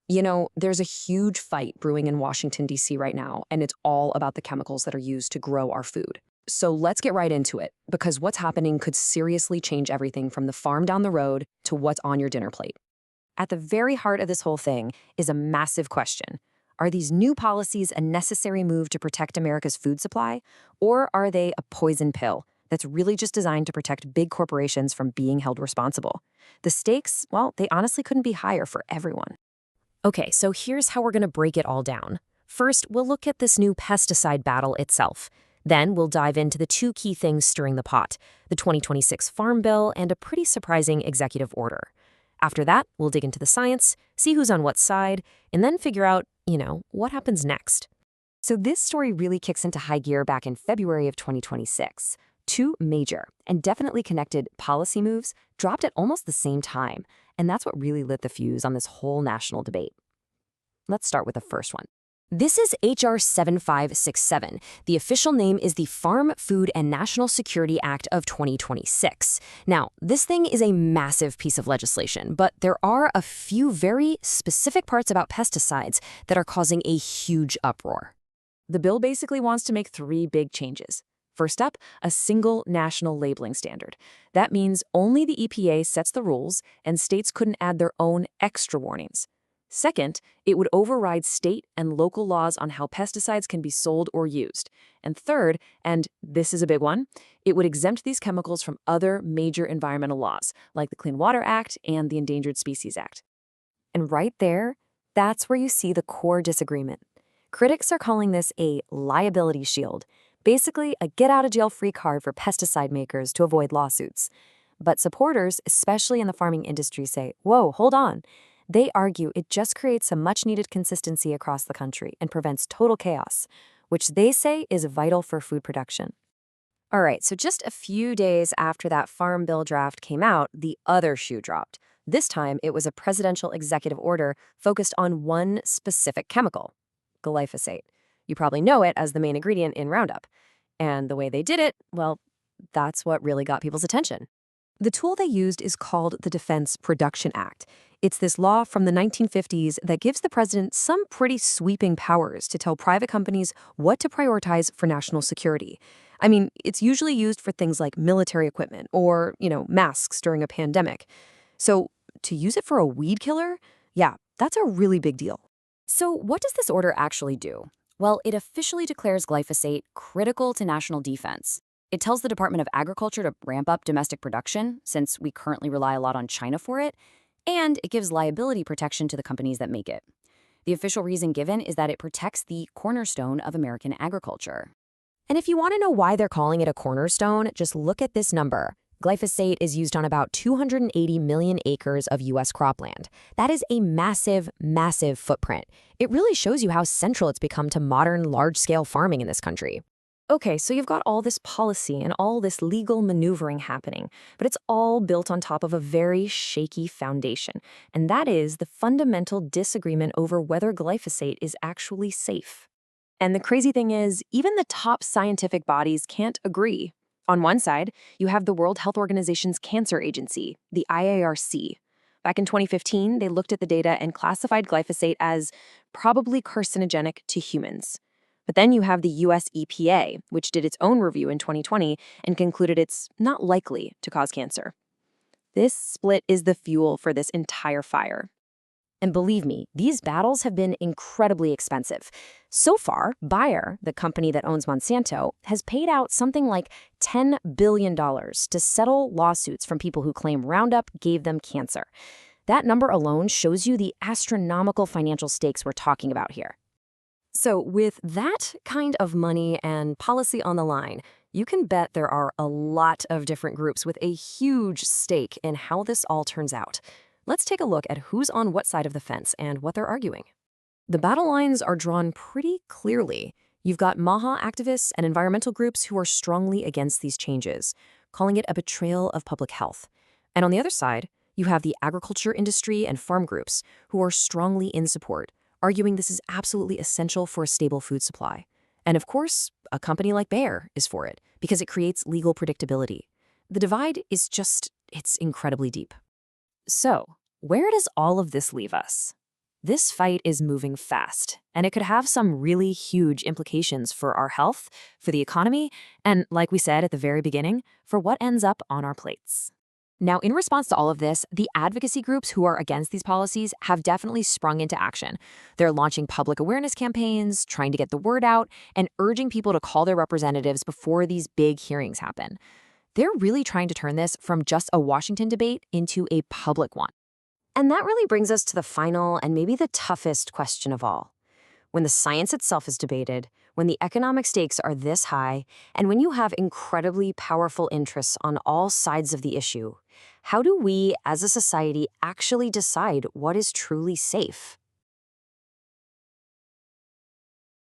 There's a huge fight brewing in Washington, D.C. right now, and it's all about the chemicals that are used to grow our food. So let's get right into it, because what's happening could seriously change everything from the farm down the road to what's on your dinner plate. At the very heart of this whole thing is a massive question. Are these new policies a necessary move to protect America's food supply, or are they a poison pill that's really just designed to protect big corporations from being held responsible? The stakes, well, they honestly couldn't be higher for everyone. Okay, so here's how we're going to break it all down. First, we'll look at this new pesticide battle itself. Then we'll dive into the two key things stirring the pot, the 2026 Farm Bill and a pretty surprising executive order. After that, we'll dig into the science, see who's on what side, and then figure out, what happens next. So this story really kicks into high gear back in February of 2026. Two major and definitely connected policy moves dropped at almost the same time, and that's what really lit the fuse on this whole national debate. Let's start with the first one. This is H.R. 7567. The official name is the Farm, Food, and National Security Act of 2026. Now, this thing is a massive piece of legislation, but there are a few very specific parts about pesticides that are causing a huge uproar. The bill basically wants to make three big changes. First up, a single national labeling standard. That means only the EPA sets the rules, and states couldn't add their own extra warnings. Second, it would override state and local laws on how pesticides can be sold or used. And third, and this is a big one, it would exempt these chemicals from other major environmental laws, like the Clean Water Act and the Endangered Species Act. And right there, that's where you see the core disagreement. Critics are calling this a liability shield, basically a get-out-of-jail-free card for pesticide makers to avoid lawsuits. But supporters, especially in the farming industry, say, whoa, hold on. They argue it just creates some much-needed consistency across the country and prevents total chaos, which they say is vital for food production. All right, so just a few days after that Farm Bill draft came out, the other shoe dropped. This time, it was a presidential executive order focused on one specific chemical, glyphosate. You probably know it as the main ingredient in Roundup. And the way they did it, well, that's what really got people's attention. The tool they used is called the Defense Production Act. It's this law from the 1950s that gives the president some pretty sweeping powers to tell private companies what to prioritize for national security. I mean, it's usually used for things like military equipment or, masks during a pandemic. So to use it for a weed killer, yeah, that's a really big deal. So what does this order actually do? Well, it officially declares glyphosate critical to national defense. It tells the Department of Agriculture to ramp up domestic production, since we currently rely a lot on China for it, and it gives liability protection to the companies that make it. The official reason given is that it protects the cornerstone of American agriculture. And if you want to know why they're calling it a cornerstone, just look at this number. Glyphosate is used on about 280 million acres of U.S. cropland. That is a massive, massive footprint. It really shows you how central it's become to modern, large-scale farming in this country. Okay, so you've got all this policy and all this legal maneuvering happening, but it's all built on top of a very shaky foundation, and that is the fundamental disagreement over whether glyphosate is actually safe. And the crazy thing is, even the top scientific bodies can't agree. On one side, you have the World Health Organization's Cancer Agency, the IARC. Back in 2015, they looked at the data and classified glyphosate as probably carcinogenic to humans. But then you have the US EPA, which did its own review in 2020 and concluded it's not likely to cause cancer. This split is the fuel for this entire fire. And believe me, these battles have been incredibly expensive. So far, Bayer, the company that owns Monsanto, has paid out something like $10 billion to settle lawsuits from people who claim Roundup gave them cancer. That number alone shows you the astronomical financial stakes we're talking about here. So with that kind of money and policy on the line, you can bet there are a lot of different groups with a huge stake in how this all turns out. Let's take a look at who's on what side of the fence and what they're arguing. The battle lines are drawn pretty clearly. You've got MAHA activists and environmental groups who are strongly against these changes, calling it a betrayal of public health. And on the other side, you have the agriculture industry and farm groups who are strongly in support, arguing this is absolutely essential for a stable food supply. And of course, a company like Bayer is for it, because it creates legal predictability. The divide is it's incredibly deep. So, where does all of this leave us? This fight is moving fast, and it could have some really huge implications for our health, for the economy, and, like we said at the very beginning, for what ends up on our plates. Now, in response to all of this, the advocacy groups who are against these policies have definitely sprung into action. They're launching public awareness campaigns, trying to get the word out, and urging people to call their representatives before these big hearings happen. They're really trying to turn this from just a Washington debate into a public one. And that really brings us to the final and maybe the toughest question of all. When the science itself is debated, when the economic stakes are this high, and when you have incredibly powerful interests on all sides of the issue, how do we as a society actually decide what is truly safe?